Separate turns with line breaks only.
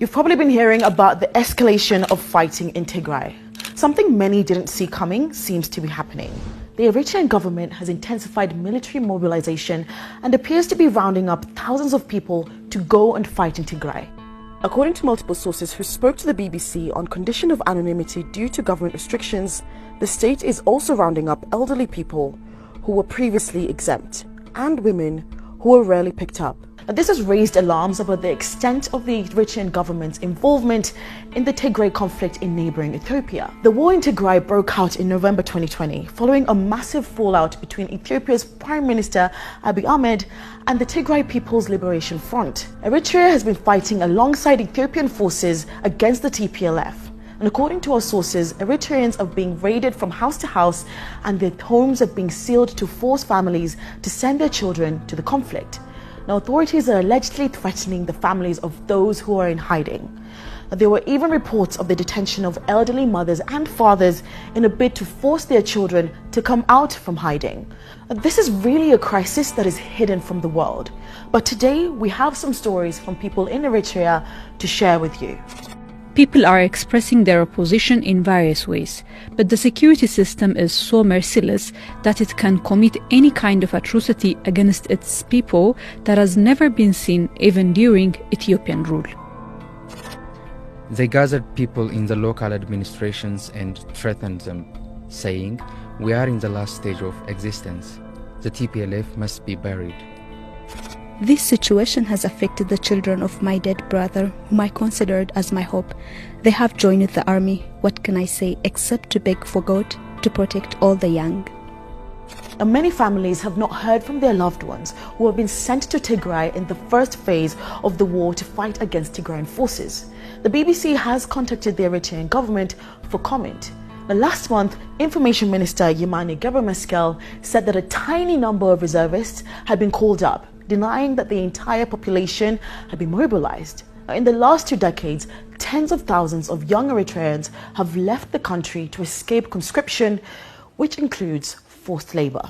You've probably been hearing about the escalation of fighting in Tigray. Something many didn't see coming seems to be happening. The Eritrean government has intensified military mobilization and appears to be rounding up thousands of people to go and fight in Tigray. According to multiple sources who spoke to the BBC on condition of anonymity due to government restrictions, the state is also rounding up elderly people who were previously exempt and women who were rarely picked up. This has raised alarms about the extent of the Eritrean government's involvement in the Tigray conflict in neighboring Ethiopia. The war in Tigray broke out in November 2020 following a massive fallout between Ethiopia's Prime Minister Abiy Ahmed and the Tigray People's Liberation Front. Eritrea has been fighting alongside Ethiopian forces against the TPLF. And according to our sources, Eritreans are being raided from house to house and their homes are being sealed to force families to send their children to the conflict. Now, authorities are allegedly threatening the families of those who are in hiding. There were even reports of the detention of elderly mothers and fathers in a bid to force their children to come out from hiding. This is really a crisis that is hidden from the world. But today, we have some stories from people in Eritrea to share with you.
People are expressing their opposition in various ways, but the security system is so merciless that it can commit any kind of atrocity against its people that has never been seen even during Ethiopian rule.
They gathered people in the local administrations and threatened them, saying, "We are in the last stage of existence. The TPLF must be buried."
This situation has affected the children of my dead brother, whom I considered as my hope. They have joined the army. What can I say except to beg for God to protect all the young?
And many families have not heard from their loved ones who have been sent to Tigray in the first phase of the war to fight against Tigrayan forces. The BBC has contacted the Eritrean government for comment. Now, last month, Information Minister Yemane Gebremeskel said that a tiny number of reservists had been called up, denying that the entire population had been mobilized. In the last 2 decades, tens of thousands of young Eritreans have left the country to escape conscription, which includes forced labor.